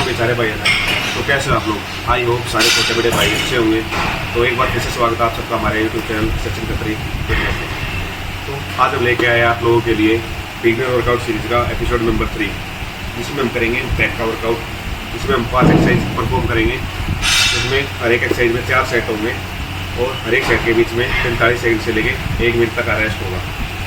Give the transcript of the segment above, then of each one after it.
के सारे भाई हैं। तो कैसे आप लोग, आई होप सारे छोटे बड़े भाई अच्छे होंगे। तो एक बार फिर से स्वागत है आप सबका हमारे YouTube channel Sachin Khatri fitness में। तो आज हम लेके आए आप लोगों के लिए बिगिनर वर्कआउट सीरीज़ का एपिसोड नंबर 3, जिसमें हम करेंगे बैक का वर्कआउट। इसमें हम 5 एक्सरसाइज परफॉर्म करेंगे, जिसमें हर एक एक्सरसाइज में 4 सेट होंगे और हर एक सेट के बीच में 45 सेकंड से लेके 1 मिनट तक का रेस्ट होगा।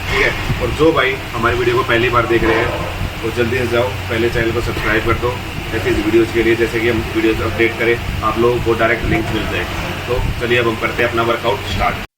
ठीक है। और जो भाई हमारी वीडियो को पहली बार देख रहे हैं तो जल्दी से जाओ, पहले चैनल को सब्सक्राइब कर दो, ऐसी वीडियोज़ के लिए जैसे कि हम वीडियोज़ अपडेट करें आप लोगों को डायरेक्ट लिंक मिल जाए। तो चलिए अब हम करते हैं अपना वर्कआउट स्टार्ट।